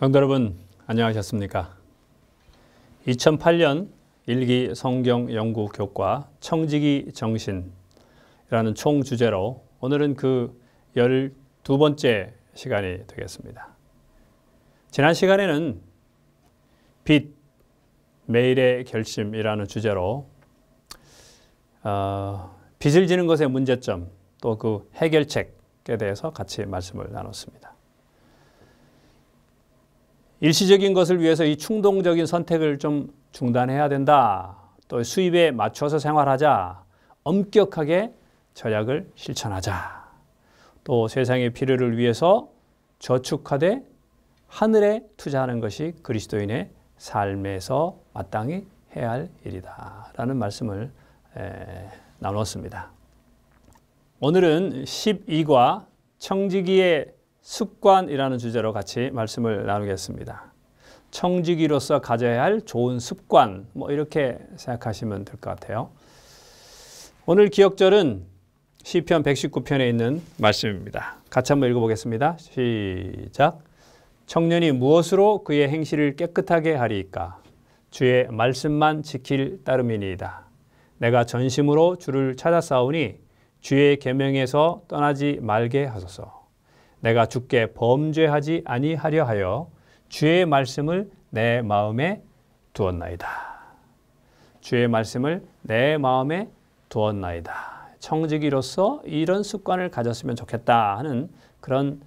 성도 여러분, 안녕하셨습니까? 2008년 일기 성경 연구 교과 청지기 정신이라는 총 주제로 오늘은 그 12번째 시간이 되겠습니다. 지난 시간에는 빛, 매일의 결심이라는 주제로 빚을 지는 것의 문제점 또 그 해결책에 대해서 같이 말씀을 나눴습니다. 일시적인 것을 위해서 이 충동적인 선택을 좀 중단해야 된다. 또 수입에 맞춰서 생활하자. 엄격하게 절약을 실천하자. 또 세상의 필요를 위해서 저축하되 하늘에 투자하는 것이 그리스도인의 삶에서 마땅히 해야 할 일이다. 라는 말씀을 나눴습니다. 오늘은 12과 청지기의 습관이라는 주제로 같이 말씀을 나누겠습니다. 청지기로서 가져야 할 좋은 습관, 이렇게 생각하시면 될 것 같아요. 오늘 기억절은 시편 119편에 있는 말씀입니다. 같이 한번 읽어보겠습니다. 시작. 청년이 무엇으로 그의 행실을 깨끗하게 하리이까? 주의 말씀만 지킬 따름이니이다. 내가 전심으로 주를 찾아싸우니 주의 계명에서 떠나지 말게 하소서. 내가 주께 범죄하지 아니하려 하여 주의 말씀을 내 마음에 두었나이다. 주의 말씀을 내 마음에 두었나이다. 청지기로서 이런 습관을 가졌으면 좋겠다 하는 그런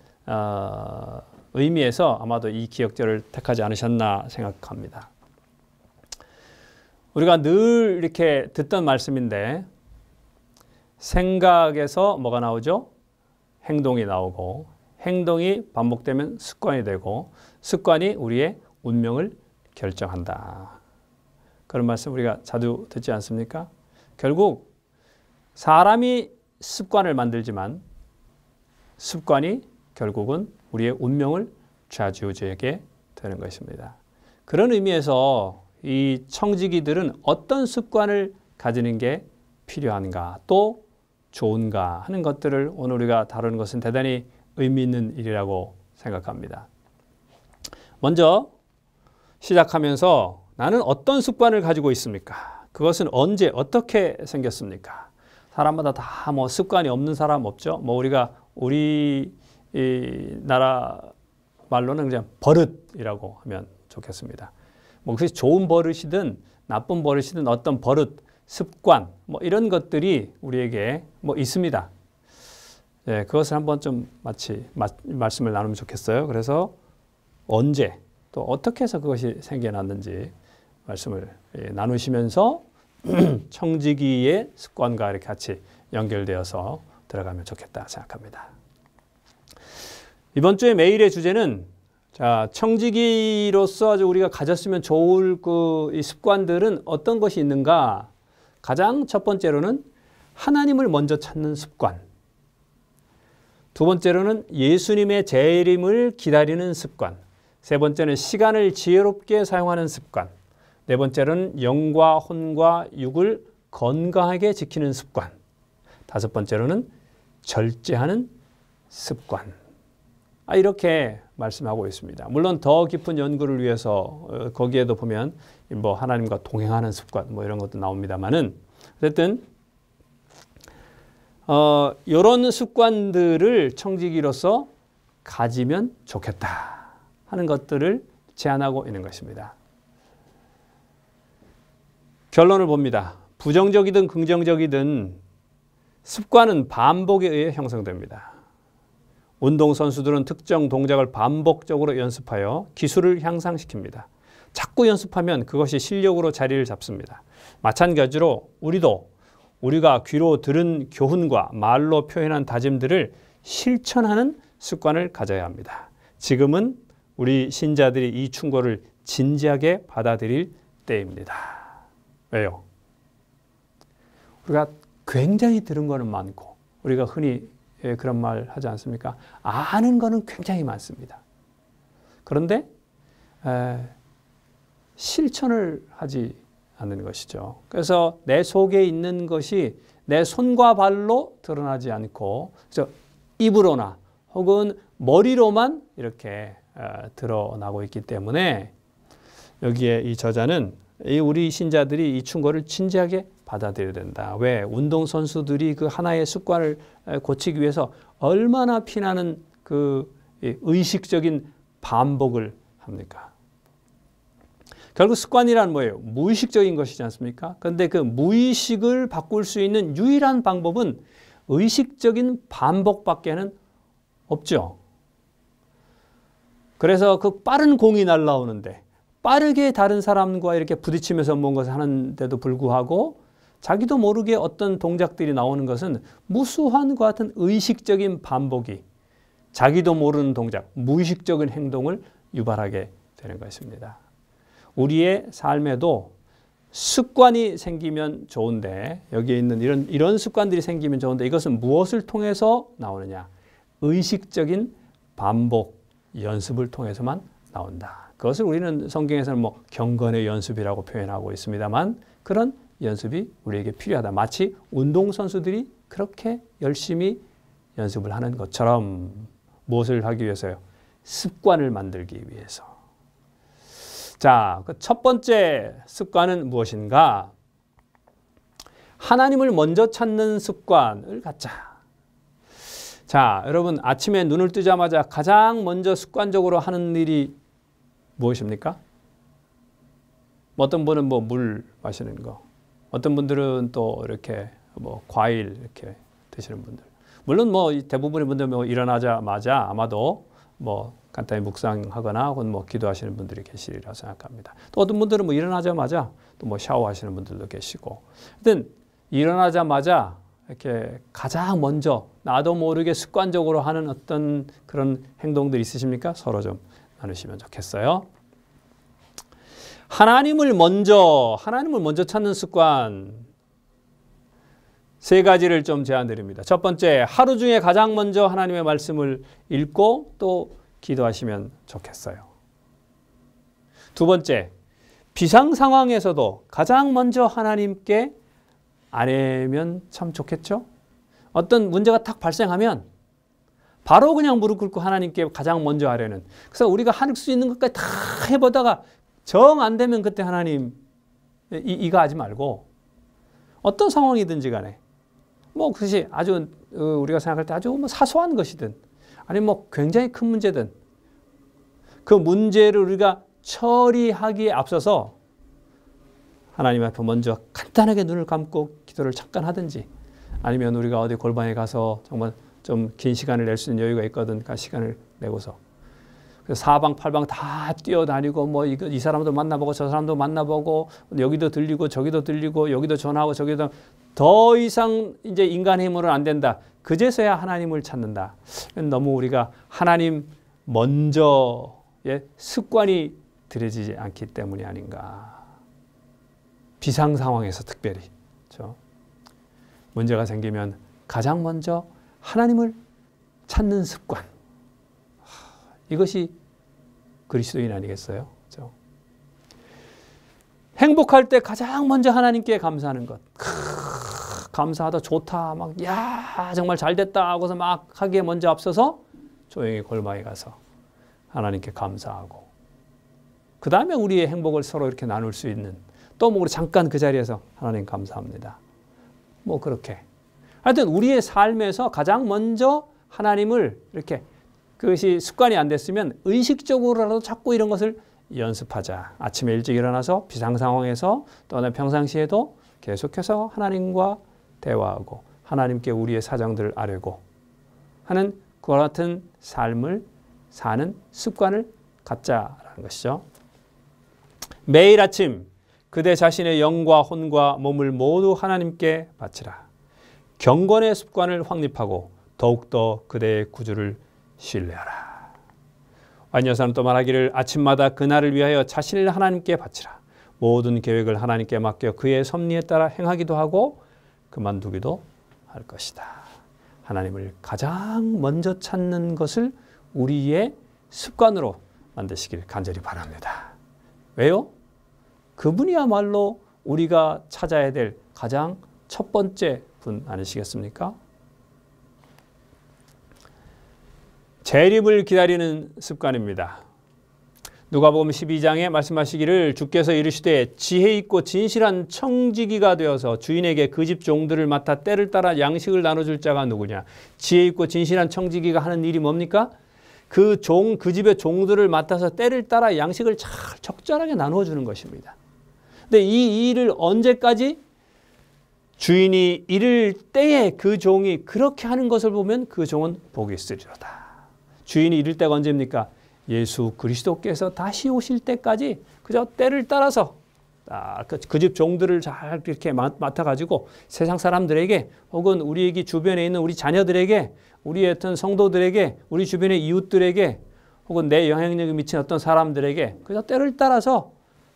의미에서 아마도 이 기억절을 택하지 않으셨나 생각합니다. 우리가 늘 이렇게 듣던 말씀인데 생각에서 뭐가 나오죠? 행동이 나오고 행동이 반복되면 습관이 되고 습관이 우리의 운명을 결정한다. 그런 말씀 우리가 자주 듣지 않습니까? 결국 사람이 습관을 만들지만 습관이 결국은 우리의 운명을 좌지우지하게 되는 것입니다. 그런 의미에서 이 청지기들은 어떤 습관을 가지는 게 필요한가 또 좋은가 하는 것들을 오늘 우리가 다루는 것은 대단히 의미 있는 일이라고 생각합니다. 먼저 시작하면서 나는 어떤 습관을 가지고 있습니까? 그것은 언제 어떻게 생겼습니까? 사람마다 다 습관이 없는 사람 없죠? 우리 나라 말로는 그냥 버릇이라고 하면 좋겠습니다. 그것이 좋은 버릇이든 나쁜 버릇이든 어떤 버릇, 습관 이런 것들이 우리에게 있습니다. 네, 그것을 한번 좀 말씀을 나누면 좋겠어요. 그래서 언제 또 어떻게 해서 그것이 생겨났는지 말씀을 나누시면서 청지기의 습관과 이렇게 같이 연결되어서 들어가면 좋겠다 생각합니다. 이번 주에 매일의 주제는 청지기로서 아주 우리가 가졌으면 좋을 이 습관들은 어떤 것이 있는가? 가장 첫 번째로는 하나님을 먼저 찾는 습관. 두 번째로는 예수님의 재림을 기다리는 습관. 세 번째는 시간을 지혜롭게 사용하는 습관. 네 번째로는 영과 혼과 육을 건강하게 지키는 습관. 다섯 번째로는 절제하는 습관. 이렇게 말씀하고 있습니다. 물론 더 깊은 연구를 위해서 거기에도 보면 하나님과 동행하는 습관 이런 것도 나옵니다만은 어쨌든 이런 습관들을 청지기로서 가지면 좋겠다 하는 것들을 제안하고 있는 것입니다. 결론을 봅니다. 부정적이든 긍정적이든 습관은 반복에 의해 형성됩니다. 운동선수들은 특정 동작을 반복적으로 연습하여 기술을 향상시킵니다. 자꾸 연습하면 그것이 실력으로 자리를 잡습니다. 마찬가지로 우리가 귀로 들은 교훈과 말로 표현한 다짐들을 실천하는 습관을 가져야 합니다. 지금은 우리 신자들이 이 충고를 진지하게 받아들일 때입니다. 왜요? 우리가 굉장히 들은 거는 많고 우리가 흔히 그런 말 하지 않습니까? 아는 거는 굉장히 많습니다. 그런데 실천을 하지 않는 것이죠. 그래서 내 속에 있는 것이 내 손과 발로 드러나지 않고 그래서 입으로나 혹은 머리로만 이렇게 드러나고 있기 때문에 여기에 이 저자는 우리 신자들이 이 충고를 진지하게 받아들여야 된다. 왜? 운동선수들이 그 하나의 습관을 고치기 위해서 얼마나 피나는 그 의식적인 반복을 합니까? 결국 습관이란 뭐예요? 무의식적인 것이지 않습니까? 그런데 그 무의식을 바꿀 수 있는 유일한 방법은 의식적인 반복밖에는 없죠. 그래서 그 빠른 공이 날아오는데 빠르게 다른 사람과 이렇게 부딪히면서 뭔가 하는데도 불구하고 자기도 모르게 어떤 동작들이 나오는 것은 무수한 것 같은 의식적인 반복이 자기도 모르는 동작, 무의식적인 행동을 유발하게 되는 것입니다. 우리의 삶에도 습관이 생기면 좋은데 여기에 있는 이런 습관들이 생기면 좋은데 이것은 무엇을 통해서 나오느냐? 의식적인 반복, 연습을 통해서만 나온다. 그것을 우리는 성경에서는 뭐 경건의 연습이라고 표현하고 있습니다만 그런 연습이 우리에게 필요하다. 마치 운동선수들이 그렇게 열심히 연습을 하는 것처럼 무엇을 하기 위해서요? 습관을 만들기 위해서. 자, 그 첫 번째 습관은 무엇인가? 하나님을 먼저 찾는 습관을 갖자. 자, 여러분 아침에 눈을 뜨자마자 가장 먼저 습관적으로 하는 일이 무엇입니까? 어떤 분은 뭐 물 마시는 거, 어떤 분들은 또 이렇게 뭐 과일 이렇게 드시는 분들. 물론 뭐 대부분의 분들 뭐 일어나자마자 아마도 뭐 간단히 묵상하거나 혹은 뭐 기도하시는 분들이 계시리라 생각합니다. 또 어떤 분들은 뭐 일어나자마자 또 뭐 샤워하시는 분들도 계시고. 하여튼 일어나자마자 이렇게 가장 먼저 나도 모르게 습관적으로 하는 어떤 그런 행동들 있으십니까? 서로 좀 나누시면 좋겠어요. 하나님을 먼저 찾는 습관 세 가지를 좀 제안드립니다. 첫 번째, 하루 중에 가장 먼저 하나님의 말씀을 읽고 또 기도하시면 좋겠어요. 두 번째, 비상 상황에서도 가장 먼저 하나님께 아뢰면 참 좋겠죠? 어떤 문제가 딱 발생하면 바로 그냥 무릎 꿇고 하나님께 가장 먼저 아뢰는. 그래서 우리가 할 수 있는 것까지 다 해보다가 정 안 되면 그때 하나님 이거 하지 말고 어떤 상황이든지 간에 뭐 그것이 아주 우리가 생각할 때 아주 뭐 사소한 것이든 아니면 뭐 굉장히 큰 문제든 그 문제를 우리가 처리하기에 앞서서 하나님 앞에 먼저 간단하게 눈을 감고 기도를 잠깐 하든지 아니면 우리가 어디 골방에 가서 정말 좀 긴 시간을 낼 수 있는 여유가 있거든 그 시간을 내고서 사방팔방 다 뛰어다니고 뭐 이 사람도 만나보고 저 사람도 만나보고 여기도 들리고 저기도 들리고 여기도 전화하고 저기도 더 이상 이제 인간의 힘으로는 안 된다. 그제서야 하나님을 찾는다. 너무 우리가 하나님 먼저의 습관이 들여지지 않기 때문이 아닌가. 비상 상황에서 특별히 그렇죠? 문제가 생기면 가장 먼저 하나님을 찾는 습관. 이것이 그리스도인 아니겠어요? 그렇죠? 행복할 때 가장 먼저 하나님께 감사하는 것. 감사하다 좋다 막 야 정말 잘 됐다 하고서 막 하기에 먼저 앞서서 조용히 골방에 가서 하나님께 감사하고 그 다음에 우리의 행복을 서로 이렇게 나눌 수 있는 또 뭐 우리 잠깐 그 자리에서 하나님 감사합니다. 뭐 그렇게 하여튼 우리의 삶에서 가장 먼저 하나님을 이렇게 그것이 습관이 안 됐으면 의식적으로라도 자꾸 이런 것을 연습하자. 아침에 일찍 일어나서 비상 상황에서 또는 평상시에도 계속해서 하나님과 대화하고 하나님께 우리의 사정들을 아뢰고 하는 그와 같은 삶을 사는 습관을 갖자라는 것이죠. 매일 아침 그대 자신의 영과 혼과 몸을 모두 하나님께 바치라. 경건의 습관을 확립하고 더욱더 그대의 구주를 신뢰하라. 완 여사는 또 말하기를 아침마다 그날을 위하여 자신을 하나님께 바치라. 모든 계획을 하나님께 맡겨 그의 섭리에 따라 행하기도 하고 그만두기도 할 것이다. 하나님을 가장 먼저 찾는 것을 우리의 습관으로 만드시길 간절히 바랍니다. 왜요? 그분이야말로 우리가 찾아야 될 가장 첫 번째 분 아니시겠습니까? 재림을 기다리는 습관입니다. 누가복음 12장에 말씀하시기를 주께서 이르시되 지혜 있고 진실한 청지기가 되어서 주인에게 그 집 종들을 맡아 때를 따라 양식을 나눠줄 자가 누구냐. 지혜 있고 진실한 청지기가 하는 일이 뭡니까? 그 집의 종들을 맡아서 때를 따라 양식을 잘 적절하게 나누어 주는 것입니다. 근데 이 일을 언제까지? 주인이 이를 때에 그 종이 그렇게 하는 것을 보면 그 종은 복이 있으리로다. 주인이 이를 때가 언제입니까? 예수 그리스도께서 다시 오실 때까지 그저 때를 따라서 그 집 종들을 잘 이렇게 맡아가지고 세상 사람들에게 혹은 우리에게 주변에 있는 우리 자녀들에게 우리의 어떤 성도들에게 우리 주변의 이웃들에게 혹은 내 영향력이 미친 어떤 사람들에게 그저 때를 따라서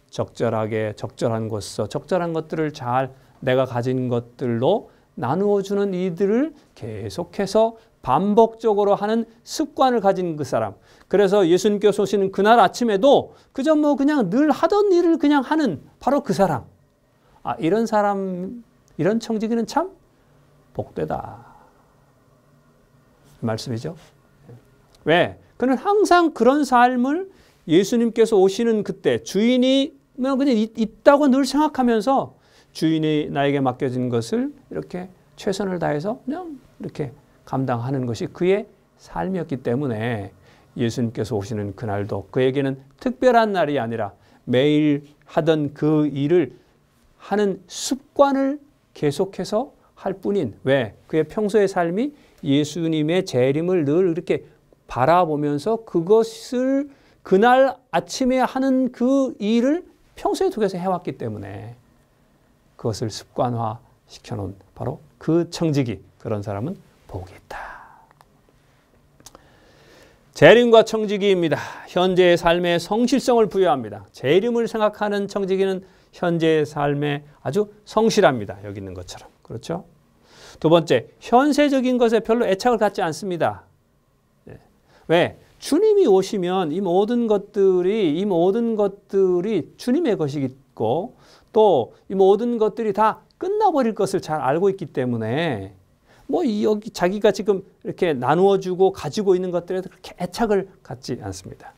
적절하게 적절한 곳에서 적절한 것들을 잘 내가 가진 것들로 나누어주는 이들을 계속해서 반복적으로 하는 습관을 가진 그 사람. 그래서 예수님께서 오시는 그날 아침에도 그저 그냥 늘 하던 일을 그냥 하는 바로 그 사람. 이런 사람, 이런 청지기는 참 복되다. 말씀이죠. 왜? 그는 항상 그런 삶을 예수님께서 오시는 그때 주인이 그냥 있다고 늘 생각하면서 주인이 나에게 맡겨진 것을 이렇게 최선을 다해서 그냥 이렇게 감당하는 것이 그의 삶이었기 때문에 예수님께서 오시는 그날도 그에게는 특별한 날이 아니라 매일 하던 그 일을 하는 습관을 계속해서 할 뿐인 왜? 그의 평소의 삶이 예수님의 재림을 늘 이렇게 바라보면서 그것을 그날 아침에 하는 그 일을 평소에 속에서 해왔기 때문에 그것을 습관화 시켜놓은 바로 그 청지기, 그런 사람은 복이 있다. 재림과 청지기입니다. 현재의 삶에 성실성을 부여합니다. 재림을 생각하는 청지기는 현재의 삶에 아주 성실합니다. 여기 있는 것처럼. 그렇죠? 두 번째, 현세적인 것에 별로 애착을 갖지 않습니다. 왜? 주님이 오시면 이 모든 것들이 주님의 것이고 또 이 모든 것들이 다 끝나버릴 것을 잘 알고 있기 때문에 여기 자기가 지금 이렇게 나누어주고 가지고 있는 것들에 그렇게 애착을 갖지 않습니다.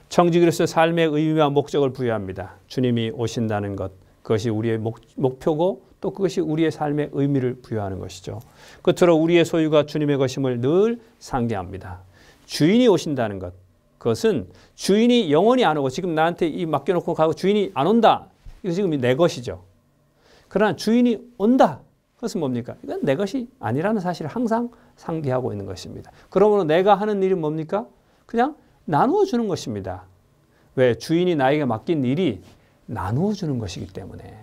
청지기로서 삶의 의미와 목적을 부여합니다. 주님이 오신다는 것, 그것이 우리의 목표고 또 그것이 우리의 삶의 의미를 부여하는 것이죠. 끝으로 우리의 소유가 주님의 것임을 늘 상기합니다. 주인이 오신다는 것, 그것은 주인이 영원히 안 오고 지금 나한테 맡겨놓고 가고 주인이 안 온다. 이거 지금 내 것이죠. 그러나 주인이 온다. 그것은 뭡니까? 이건 내 것이 아니라는 사실을 항상 상기하고 있는 것입니다. 그러므로 내가 하는 일은 뭡니까? 그냥 나누어 주는 것입니다. 왜? 주인이 나에게 맡긴 일이 나누어 주는 것이기 때문에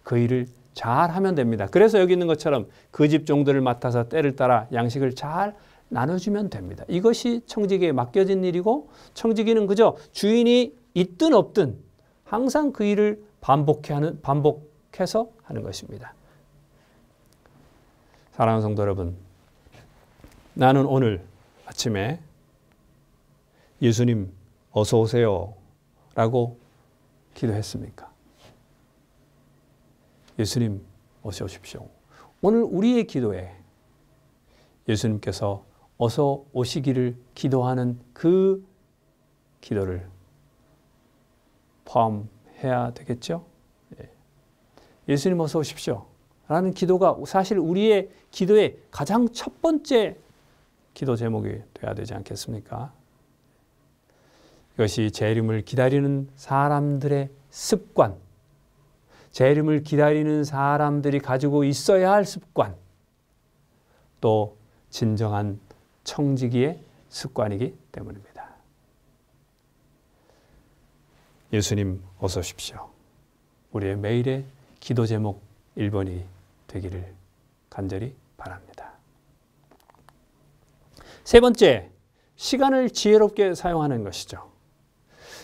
그 일을 잘 하면 됩니다. 그래서 여기 있는 것처럼 그 집 종들을 맡아서 때를 따라 양식을 잘 나눠주면 됩니다. 이것이 청지기에 맡겨진 일이고 청지기는 그저 주인이 있든 없든 항상 그 일을 반복해서 하는 것입니다. 사랑하는 성도 여러분, 나는 오늘 아침에 예수님 어서 오세요 라고 기도했습니까? 예수님 어서 오십시오. 오늘 우리의 기도에 예수님께서 어서 오시기를 기도하는 그 기도를 포함해야 되겠죠? 예수님 어서 오십시오 라는 기도가 사실 우리의 기도의 가장 첫 번째 기도 제목이 되어야 되지 않겠습니까? 이것이 재림을 기다리는 사람들의 습관, 재림을 기다리는 사람들이 가지고 있어야 할 습관, 또 진정한 청지기의 습관이기 때문입니다. 예수님 어서 오십시오. 우리의 매일의 기도 제목 1번이 되기를 간절히 바랍니다. 세 번째, 시간을 지혜롭게 사용하는 것이죠.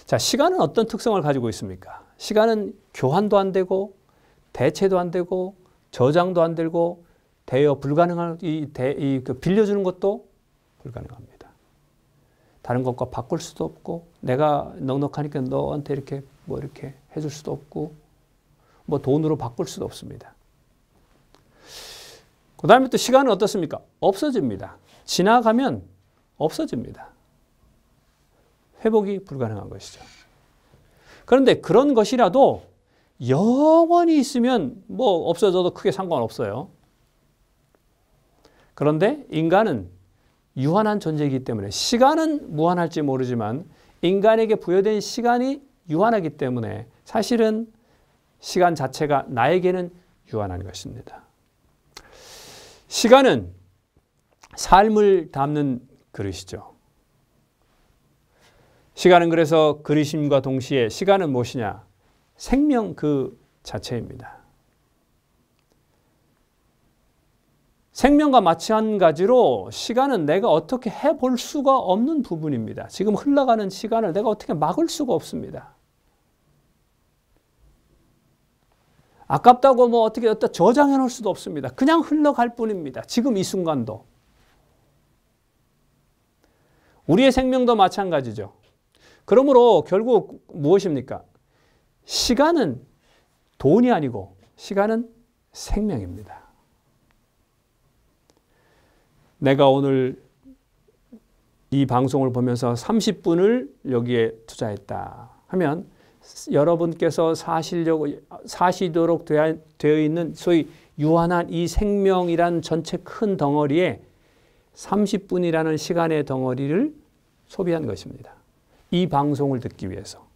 자, 시간은 어떤 특성을 가지고 있습니까? 시간은 교환도 안 되고 대체도 안 되고 저장도 안 되고 대여 불가능한 빌려주는 것도 불가능합니다. 다른 것과 바꿀 수도 없고 내가 넉넉하니까 너한테 이렇게 이렇게 해줄 수도 없고 돈으로 바꿀 수도 없습니다. 그 다음에 또 시간은 어떻습니까? 없어집니다. 지나가면 없어집니다. 회복이 불가능한 것이죠. 그런데 그런 것이라도 영원히 있으면 뭐 없어져도 크게 상관없어요. 그런데 인간은 유한한 존재이기 때문에 시간은 무한할지 모르지만 인간에게 부여된 시간이 유한하기 때문에 사실은 시간 자체가 나에게는 유한한 것입니다. 시간은 삶을 담는 그릇이죠. 시간은 그래서 그릇임과 동시에 시간은 무엇이냐? 생명 그 자체입니다. 생명과 마찬가지로 시간은 내가 어떻게 해볼 수가 없는 부분입니다. 지금 흘러가는 시간을 내가 어떻게 막을 수가 없습니다. 아깝다고 뭐 어떻게 저장해 놓을 수도 없습니다. 그냥 흘러갈 뿐입니다. 지금 이 순간도. 우리의 생명도 마찬가지죠. 그러므로 결국 무엇입니까? 시간은 돈이 아니고 시간은 생명입니다. 내가 오늘 이 방송을 보면서 30분을 여기에 투자했다 하면 여러분께서 사시도록 되어 있는 소위 유한한 이 생명이란 전체 큰 덩어리에 30분이라는 시간의 덩어리를 소비한 것입니다. 이 방송을 듣기 위해서.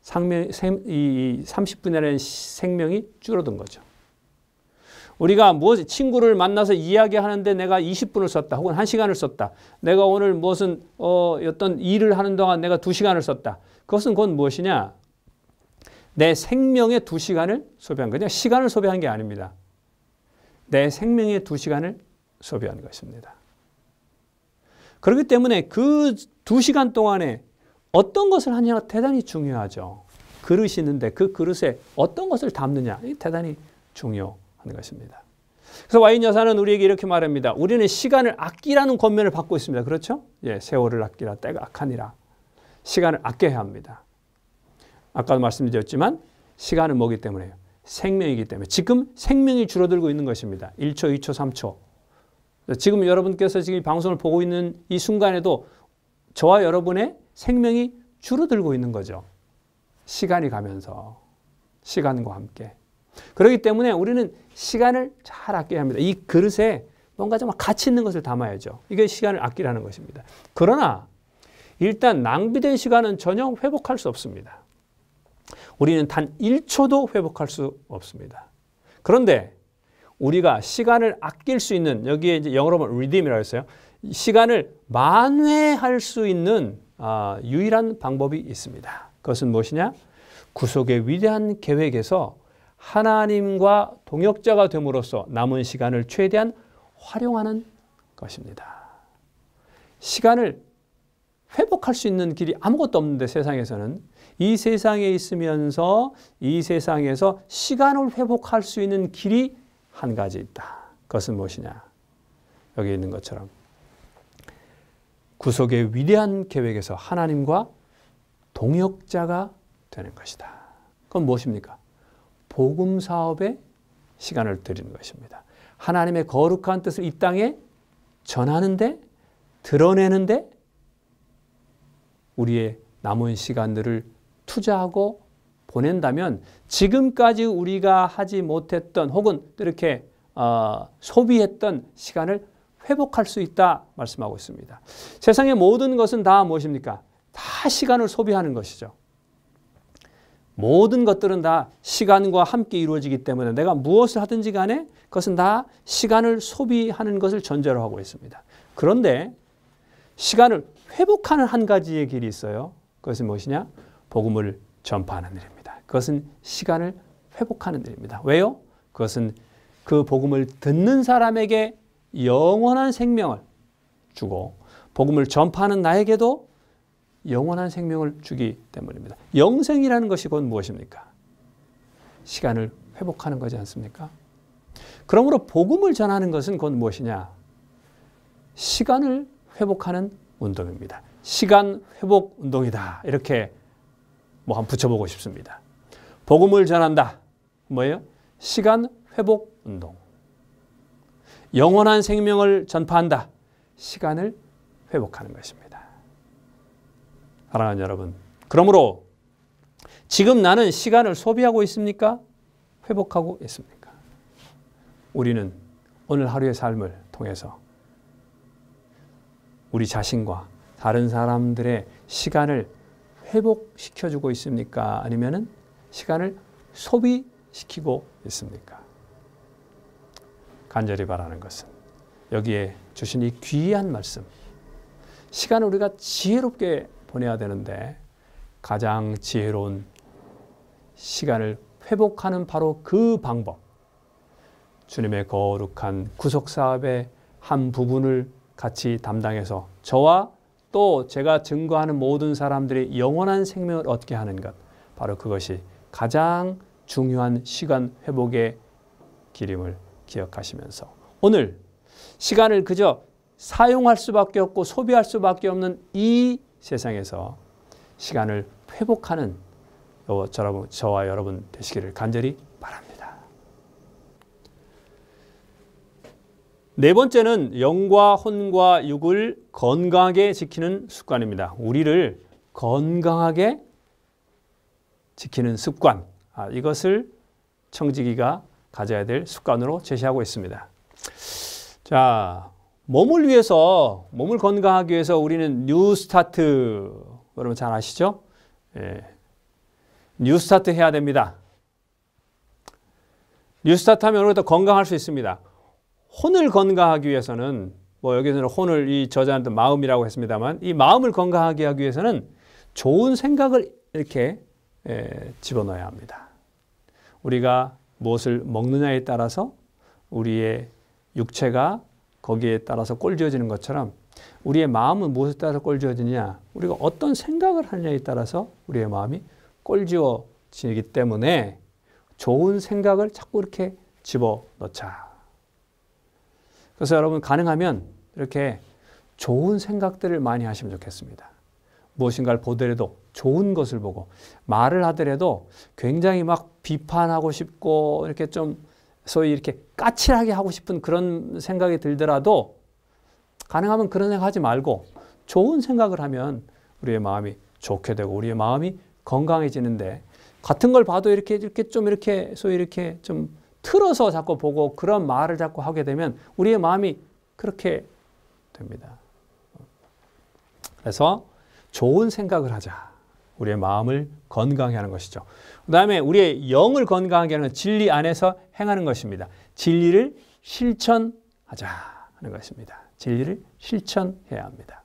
이 30분이라는 생명이 줄어든 거죠. 우리가 친구를 만나서 이야기하는데 내가 20분을 썼다. 혹은 1시간을 썼다. 내가 오늘 무슨 어떤 일을 하는 동안 내가 2시간을 썼다. 그것은 그건 무엇이냐? 내 생명의 2시간을 소비한 거죠. 시간을 소비한 게 아닙니다. 내 생명의 2시간을 소비한 것입니다. 그렇기 때문에 그 2시간 동안에 어떤 것을 하느냐가 대단히 중요하죠. 그릇이 있는데 그 그릇에 어떤 것을 담느냐. 이게 대단히 중요하는 것입니다. 그래서 와인 여사는 우리에게 이렇게 말합니다. 우리는 시간을 아끼라는 권면을 받고 있습니다. 그렇죠? 예, 세월을 아끼라 때가 악하니라. 시간을 아껴야 합니다. 아까도 말씀드렸지만 시간은 뭐기 때문에요? 생명이기 때문에. 지금 생명이 줄어들고 있는 것입니다. 1초, 2초, 3초. 지금 여러분께서 지금 방송을 보고 있는 이 순간에도 저와 여러분의 생명이 줄어들고 있는 거죠. 시간이 가면서. 시간과 함께. 그렇기 때문에 우리는 시간을 잘 아껴야 합니다. 이 그릇에 뭔가 좀 가치 있는 것을 담아야죠. 이게 시간을 아끼라는 것입니다. 그러나 일단 낭비된 시간은 전혀 회복할 수 없습니다. 우리는 단 1초도 회복할 수 없습니다. 그런데 우리가 시간을 아낄 수 있는, 여기에 이제 영어로 보면 redeem이라고 했어요. 시간을 만회할 수 있는 유일한 방법이 있습니다. 그것은 무엇이냐? 구속의 위대한 계획에서 하나님과 동역자가 됨으로써 남은 시간을 최대한 활용하는 것입니다. 시간을 회복할 수 있는 길이 아무것도 없는데 세상에서는 이 세상에 있으면서 이 세상에서 시간을 회복할 수 있는 길이 한 가지 있다. 그것은 무엇이냐? 여기 있는 것처럼 구속의 위대한 계획에서 하나님과 동역자가 되는 것이다. 그건 무엇입니까? 복음 사업에 시간을 드리는 것입니다. 하나님의 거룩한 뜻을 이 땅에 전하는데, 드러내는데 우리의 남은 시간들을 투자하고 보낸다면 지금까지 우리가 하지 못했던 혹은 이렇게 소비했던 시간을 회복할 수 있다 말씀하고 있습니다. 세상의 모든 것은 다 무엇입니까? 다 시간을 소비하는 것이죠. 모든 것들은 다 시간과 함께 이루어지기 때문에 내가 무엇을 하든지 간에 그것은 다 시간을 소비하는 것을 전제로 하고 있습니다. 그런데 시간을 회복하는 한 가지의 길이 있어요. 그것은 무엇이냐? 복음을 전파하는 일입니다. 그것은 시간을 회복하는 일입니다. 왜요? 그것은 그 복음을 듣는 사람에게 영원한 생명을 주고 복음을 전파하는 나에게도 영원한 생명을 주기 때문입니다. 영생이라는 것이 곧 무엇입니까? 시간을 회복하는 거지 않습니까? 그러므로 복음을 전하는 것은 곧 무엇이냐? 시간을 회복하는 운동입니다. 시간 회복 운동이다. 이렇게 한번 붙여보고 싶습니다. 복음을 전한다. 뭐예요? 시간 회복 운동. 영원한 생명을 전파한다. 시간을 회복하는 것입니다. 사랑하는 여러분, 그러므로 지금 나는 시간을 소비하고 있습니까? 회복하고 있습니까? 우리는 오늘 하루의 삶을 통해서 우리 자신과 다른 사람들의 시간을 회복시켜주고 있습니까? 아니면은 시간을 소비시키고 있습니까? 간절히 바라는 것은 여기에 주신 이 귀한 말씀, 시간을 우리가 지혜롭게 보내야 되는데 가장 지혜로운 시간을 회복하는 바로 그 방법, 주님의 거룩한 구속사업의 한 부분을 같이 담당해서 저와 또 제가 증거하는 모든 사람들이 영원한 생명을 얻게 하는 것, 바로 그것이 가장 중요한 시간 회복의 길임을 기억하시면서 오늘 시간을 그저 사용할 수밖에 없고 소비할 수밖에 없는 이 세상에서 시간을 회복하는 저와 여러분 되시기를 간절히 바랍니다. 네 번째는 영과 혼과 육을 건강하게 지키는 습관입니다. 우리를 건강하게 지키는 습관, 이것을 청지기가 가져야 될 습관으로 제시하고 있습니다. 자, 몸을 건강하기 위해서 우리는 뉴스타트, 여러분 잘 아시죠? 예. 뉴스타트 해야 됩니다. 뉴스타트 하면 우리가 더 건강할 수 있습니다. 혼을 건강하기 위해서는, 여기서는 혼을 이 저자한테 마음이라고 했습니다만, 이 마음을 건강하게 하기 위해서는 좋은 생각을 이렇게 집어넣어야 합니다. 우리가 무엇을 먹느냐에 따라서 우리의 육체가 거기에 따라서 꼴지어지는 것처럼 우리의 마음은 무엇에 따라서 꼴지어지느냐, 우리가 어떤 생각을 하느냐에 따라서 우리의 마음이 꼴지어지기 때문에 좋은 생각을 자꾸 이렇게 집어넣자. 그래서 여러분 가능하면 이렇게 좋은 생각들을 많이 하시면 좋겠습니다. 무엇인가를 보더라도 좋은 것을 보고, 말을 하더라도 굉장히 막 비판하고 싶고 이렇게 좀 소위 이렇게 까칠하게 하고 싶은 그런 생각이 들더라도 가능하면 그런 생각 하지 말고 좋은 생각을 하면 우리의 마음이 좋게 되고 우리의 마음이 건강해지는데, 같은 걸 봐도 이렇게 소위 이렇게 좀 틀어서 자꾸 보고 그런 말을 자꾸 하게 되면 우리의 마음이 그렇게 됩니다. 그래서 좋은 생각을 하자. 우리의 마음을 건강하게 하는 것이죠. 그 다음에 우리의 영을 건강하게 하는 건 진리 안에서 행하는 것입니다. 진리를 실천하자 하는 것입니다. 진리를 실천해야 합니다.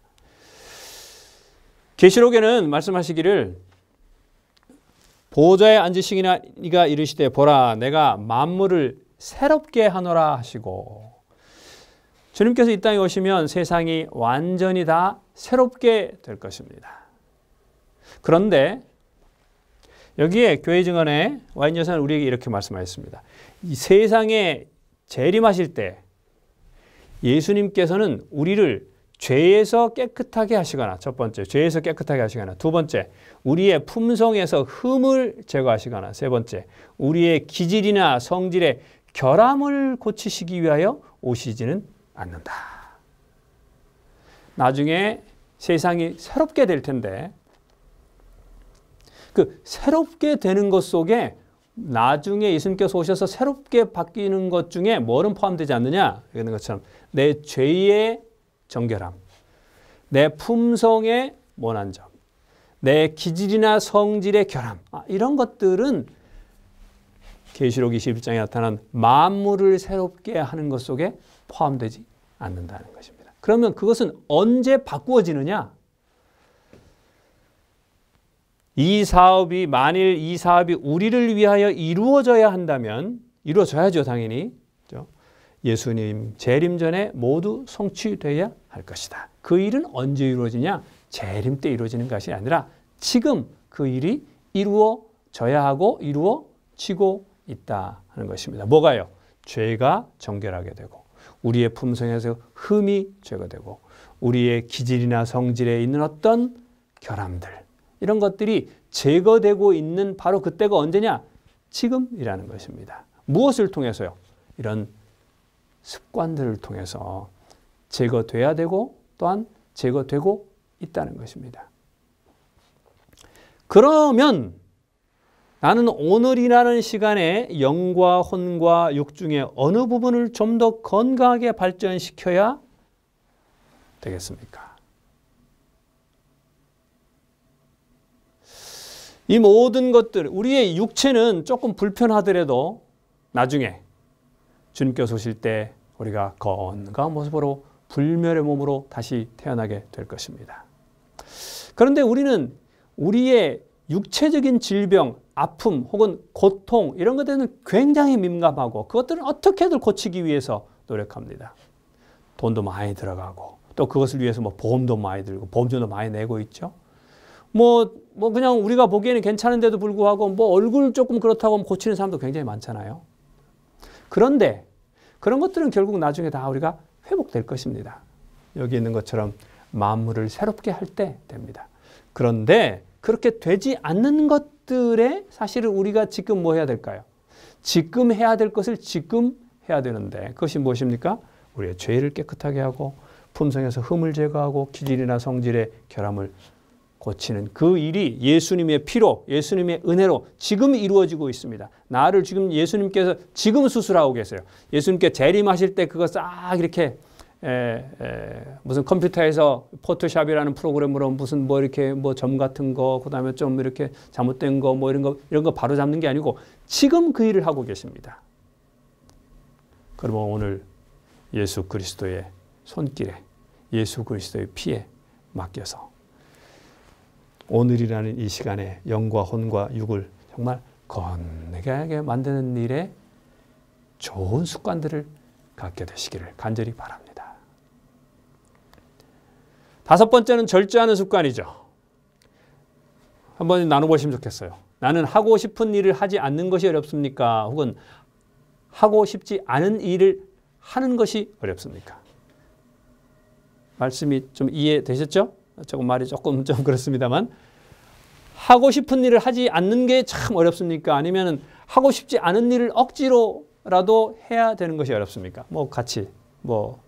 계시록에는 말씀하시기를 보좌에 앉으시기나 이가 이르시되 보라 내가 만물을 새롭게 하노라 하시고, 주님께서 이 땅에 오시면 세상이 완전히 다 새롭게 될 것입니다. 그런데 여기에 교회 증언에 와인 여사는 우리에게 이렇게 말씀하셨습니다. 이 세상에 재림하실 때 예수님께서는 우리를 죄에서 깨끗하게 하시거나, 첫 번째 죄에서 깨끗하게 하시거나, 두 번째 우리의 품성에서 흠을 제거하시거나, 세 번째 우리의 기질이나 성질의 결함을 고치시기 위하여 오시지는 않는다. 나중에 세상이 새롭게 될 텐데 그 새롭게 되는 것 속에 나중에 예수님께서 오셔서 새롭게 바뀌는 것 중에 뭐는 포함되지 않느냐? 이런 것처럼 내 죄의 정결함, 내 품성의 모난 점, 내 기질이나 성질의 결함, 이런 것들은 계시록 21장에 나타난 만물을 새롭게 하는 것 속에 포함되지 않는다는 것입니다. 그러면 그것은 언제 바꾸어지느냐? 만일 이 사업이 우리를 위하여 이루어져야 한다면, 이루어져야죠, 당연히. 예수님 재림 전에 모두 성취되어야 할 것이다. 그 일은 언제 이루어지냐? 재림 때 이루어지는 것이 아니라 지금 그 일이 이루어져야 하고 이루어지고 있다 하는 것입니다. 뭐가요? 죄가 정결하게 되고, 우리의 품성에서 흠이 제거되고, 우리의 기질이나 성질에 있는 어떤 결함들, 이런 것들이 제거되고 있는 바로 그때가 언제냐? 지금이라는 것입니다. 무엇을 통해서요? 이런 습관들을 통해서 제거돼야 되고 또한 제거되고 있다는 것입니다. 그러면 나는 오늘이라는 시간에 영과 혼과 육 중에 어느 부분을 좀 더 건강하게 발전시켜야 되겠습니까? 이 모든 것들, 우리의 육체는 조금 불편하더라도 나중에 주님께서 오실 때 우리가 건강한 모습으로 불멸의 몸으로 다시 태어나게 될 것입니다. 그런데 우리는 우리의 육체적인 질병, 아픔 혹은 고통 이런 것들은 굉장히 민감하고 그것들은 어떻게든 고치기 위해서 노력합니다. 돈도 많이 들어가고 또 그것을 위해서 뭐 보험도 많이 들고 보험료도 많이 내고 있죠. 뭐 그냥 우리가 보기에는 괜찮은데도 불구하고 뭐 얼굴 조금 그렇다고 고치는 사람도 굉장히 많잖아요. 그런데 그런 것들은 결국 나중에 다 우리가 회복될 것입니다. 여기 있는 것처럼 만물을 새롭게 할 때 됩니다. 그런데 그렇게 되지 않는 것들에 사실은 우리가 지금 뭐 해야 될까요? 지금 해야 될 것을 지금 해야 되는데 그것이 무엇입니까? 우리의 죄를 깨끗하게 하고 품성에서 흠을 제거하고 기질이나 성질의 결함을 고치는 그 일이 예수님의 피로, 예수님의 은혜로 지금 이루어지고 있습니다. 나를 지금 예수님께서 지금 수술하고 계세요. 예수님께 재림하실 때 그거 싹 이렇게 무슨 컴퓨터에서 포토샵이라는 프로그램으로 무슨 뭐 이렇게 뭐 점 같은 거, 그다음에 좀 이렇게 잘못된 거 뭐 이런 거 바로 잡는 게 아니고 지금 그 일을 하고 계십니다. 그러면 오늘 예수 그리스도의 손길에 예수 그리스도의 피에 맡겨서 오늘이라는 이 시간에 영과 혼과 육을 정말 건강하게 만드는 일에 좋은 습관들을 갖게 되시기를 간절히 바랍니다. 다섯 번째는 절제하는 습관이죠. 한번 나눠보시면 좋겠어요. 나는 하고 싶은 일을 하지 않는 것이 어렵습니까? 혹은 하고 싶지 않은 일을 하는 것이 어렵습니까? 말씀이 좀 이해되셨죠? 조금 말이 조금 그렇습니다만 하고 싶은 일을 하지 않는 게 참 어렵습니까? 아니면 하고 싶지 않은 일을 억지로라도 해야 되는 것이 어렵습니까? 뭐 같이 뭐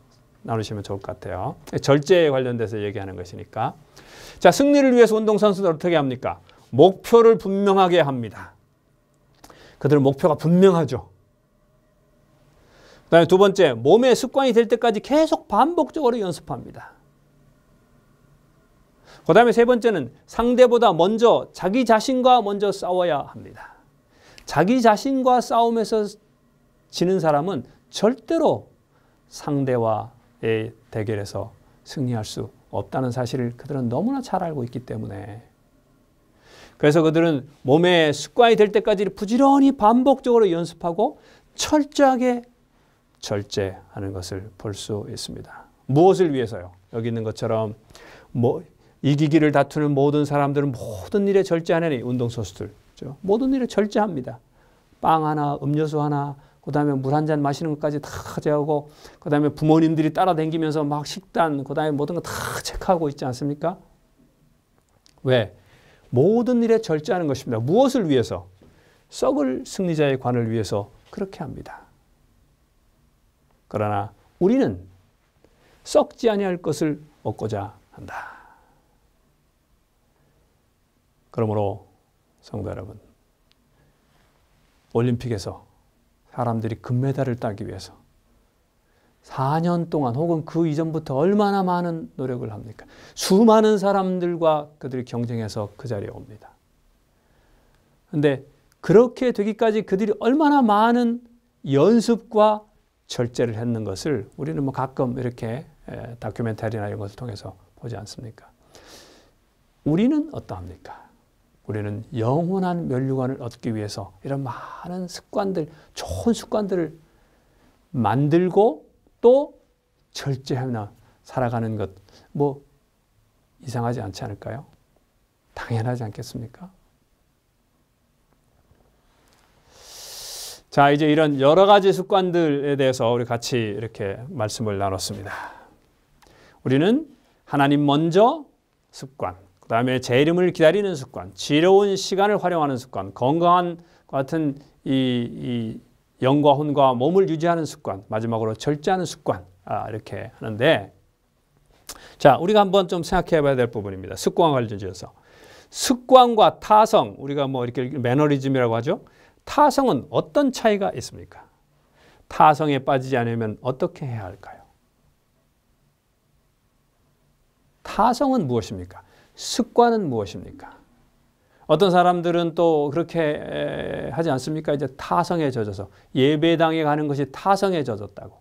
나누시면 좋을 것 같아요. 절제에 관련돼서 얘기하는 것이니까. 자, 승리를 위해서 운동선수들 어떻게 합니까? 목표를 분명하게 합니다. 그들은 목표가 분명하죠. 그다음에 두 번째, 몸의 습관이 될 때까지 계속 반복적으로 연습합니다. 그 다음에 세 번째는 상대보다 먼저 자기 자신과 먼저 싸워야 합니다. 자기 자신과 싸움에서 지는 사람은 절대로 상대와의 대결에서 승리할 수 없다는 사실을 그들은 너무나 잘 알고 있기 때문에 그래서 그들은 몸의 습관이 될 때까지 부지런히 반복적으로 연습하고 철저하게 절제하는 것을 볼 수 있습니다. 무엇을 위해서요? 여기 있는 것처럼 이기기를 다투는 모든 사람들은 모든 일에 절제하는 운동선수들 모든 일에 절제합니다. 빵 하나, 음료수 하나, 그 다음에 물 한 잔 마시는 것까지 다 제하고 그 다음에 부모님들이 따라다니면서 막 식단, 그 다음에 모든 거 다 체크하고 있지 않습니까? 왜? 모든 일에 절제하는 것입니다. 무엇을 위해서? 썩을 승리자의 관을 위해서 그렇게 합니다. 그러나 우리는 썩지 아니할 것을 얻고자 한다. 그러므로 성도 여러분, 올림픽에서 사람들이 금메달을 따기 위해서 4년 동안 혹은 그 이전부터 얼마나 많은 노력을 합니까? 수많은 사람들과 그들이 경쟁해서 그 자리에 옵니다. 그런데 그렇게 되기까지 그들이 얼마나 많은 연습과 절제를 했는 것을 우리는 뭐 가끔 이렇게 다큐멘터리나 이런 것을 통해서 보지 않습니까? 우리는 어떠합니까? 우리는 영원한 면류관을 얻기 위해서 이런 많은 습관들, 좋은 습관들을 만들고 또 절제하며 살아가는 것, 뭐 이상하지 않지 않을까요? 당연하지 않겠습니까? 자, 이제 이런 여러 가지 습관들에 대해서 우리 같이 이렇게 말씀을 나눴습니다. 우리는 하나님 먼저 습관, 그 다음에 제 이름을 기다리는 습관, 지혜로운 시간을 활용하는 습관, 건강한 같은 이 영과 혼과 몸을 유지하는 습관, 마지막으로 절제하는 습관, 이렇게 하는데, 자, 우리가 한번 좀 생각해 봐야 될 부분입니다. 습관과 관련지어서. 습관과 타성, 우리가 뭐 이렇게 매너리즘이라고 하죠. 타성은 어떤 차이가 있습니까? 타성에 빠지지 않으면 어떻게 해야 할까요? 타성은 무엇입니까? 습관은 무엇입니까? 어떤 사람들은 또 그렇게 하지 않습니까? 이제 타성에 젖어서 예배당에 가는 것이 타성에 젖었다고.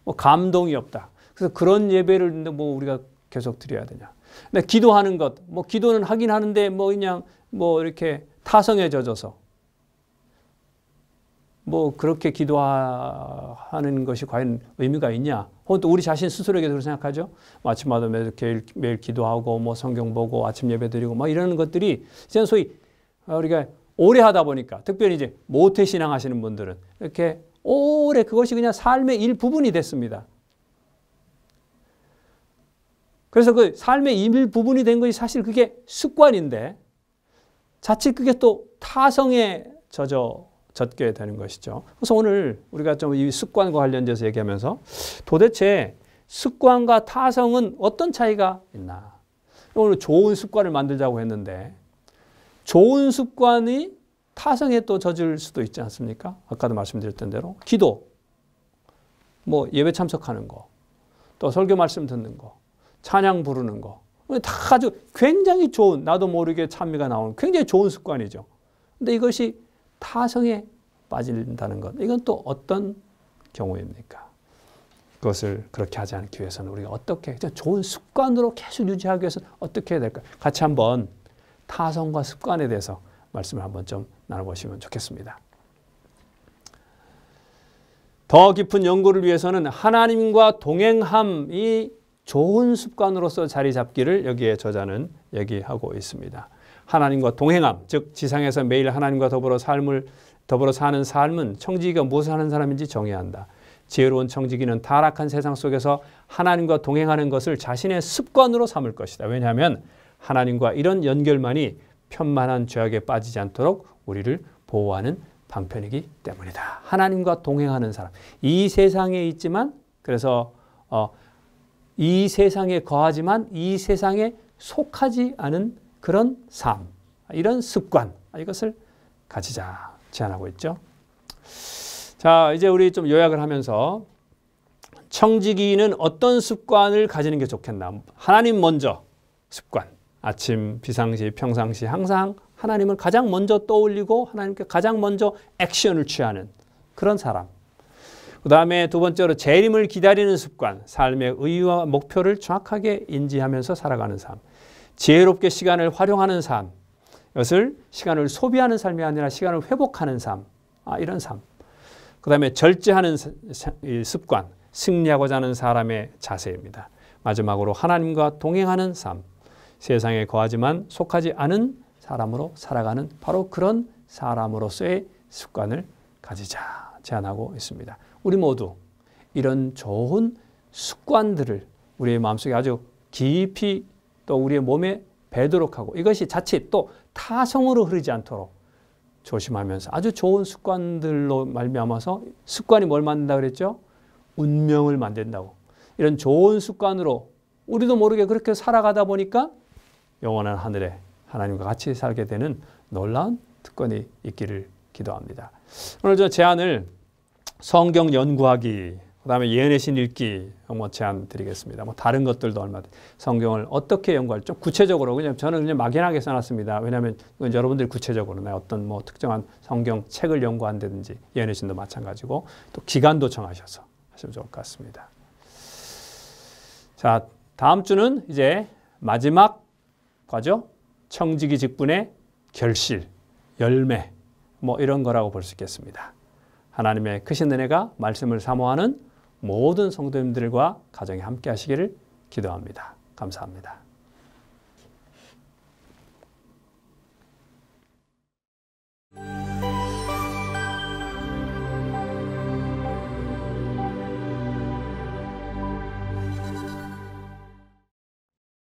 뭐 감동이 없다. 그래서 그런 예배를 뭐 우리가 계속 드려야 되냐? 근데 기도하는 것, 뭐 기도는 하긴 하는데 뭐 그냥 뭐 이렇게 타성에 젖어서 뭐 그렇게 기도하는 것이 과연 의미가 있냐? 혹은 또 우리 자신 스스로에게 그렇게 생각하죠. 아침마다 매일 기도하고 뭐 성경 보고 아침 예배 드리고 뭐 이런 것들이 이제 소위 우리가 오래 하다 보니까, 특별히 이제 모태 신앙 하시는 분들은 이렇게 오래 그것이 그냥 삶의 일부분이 됐습니다. 그래서 그 삶의 일부분이 된 것이 사실 그게 습관인데 자칫 그게 또 타성에 젖게 되는 것이죠. 그래서 오늘 우리가 좀 이 습관과 관련돼서 얘기하면서 도대체 습관과 타성은 어떤 차이가 있나? 오늘 좋은 습관을 만들자고 했는데 좋은 습관이 타성에 또 젖을 수도 있지 않습니까? 아까도 말씀드렸던 대로 기도, 뭐 예배 참석하는 거, 또 설교 말씀 듣는 거, 찬양 부르는 거, 다 아주 굉장히 좋은, 나도 모르게 찬미가 나오는 굉장히 좋은 습관이죠. 근데 이것이 타성에 빠진다는 것, 이건 또 어떤 경우입니까? 그것을 그렇게 하지 않기 위해서는 우리가 어떻게 좋은 습관으로 계속 유지하기 위해서는 어떻게 해야 될까? 같이 한번 타성과 습관에 대해서 말씀을 한번 좀 나눠보시면 좋겠습니다. 더 깊은 연구를 위해서는 하나님과 동행함이 좋은 습관으로서 자리 잡기를 여기에 저자는 얘기하고 있습니다. 하나님과 동행함, 즉 지상에서 매일 하나님과 더불어 사는 삶은 청지기가 무엇을 하는 사람인지 정해야 한다. 지혜로운 청지기는 타락한 세상 속에서 하나님과 동행하는 것을 자신의 습관으로 삼을 것이다. 왜냐하면 하나님과 이런 연결만이 편만한 죄악에 빠지지 않도록 우리를 보호하는 방편이기 때문이다. 하나님과 동행하는 사람. 이 세상에 있지만, 그래서 이 세상에 거하지만 이 세상에 속하지 않은 그런 삶, 이런 습관, 이것을 가지자 제안하고 있죠. 자, 이제 우리 좀 요약을 하면서 청지기는 어떤 습관을 가지는 게 좋겠나? 하나님 먼저 습관. 아침, 비상시, 평상시 항상 하나님을 가장 먼저 떠올리고 하나님께 가장 먼저 액션을 취하는 그런 사람. 그 다음에 두 번째로 재림을 기다리는 습관. 삶의 의의와 목표를 정확하게 인지하면서 살아가는 삶. 지혜롭게 시간을 활용하는 삶. 이것을 시간을 소비하는 삶이 아니라 시간을 회복하는 삶. 이런 삶. 그 다음에 절제하는 습관. 승리하고자 하는 사람의 자세입니다. 마지막으로 하나님과 동행하는 삶. 세상에 거하지만 속하지 않은 사람으로 살아가는 바로 그런 사람으로서의 습관을 가지자 제안하고 있습니다. 우리 모두 이런 좋은 습관들을 우리의 마음속에 아주 깊이 또 우리의 몸에 배도록 하고, 이것이 자칫 또 타성으로 흐르지 않도록 조심하면서 아주 좋은 습관들로 말미암아서, 습관이 뭘 만든다 그랬죠? 운명을 만든다고. 이런 좋은 습관으로 우리도 모르게 그렇게 살아가다 보니까 영원한 하늘에 하나님과 같이 살게 되는 놀라운 특권이 있기를 기도합니다. 오늘 저 제안을 성경 연구하기, 그 다음에 예언의 신 읽기 제안 드리겠습니다. 다른 것들도 얼마든지 성경을 어떻게 연구할지 좀 구체적으로, 그냥 저는 그냥 막연하게 써놨습니다. 왜냐하면 여러분들이 구체적으로 어떤 특정한 성경 책을 연구한다든지 예언의 신도 마찬가지고 또 기간도 정하셔서 하시면 좋을 것 같습니다. 자, 다음 주는 이제 마지막 과죠. 청지기 직분의 결실, 열매 이런 거라고 볼 수 있겠습니다. 하나님의 크신 은혜가 말씀을 사모하는 모든 성도님들과 가정에 함께 하시기를 기도합니다. 감사합니다.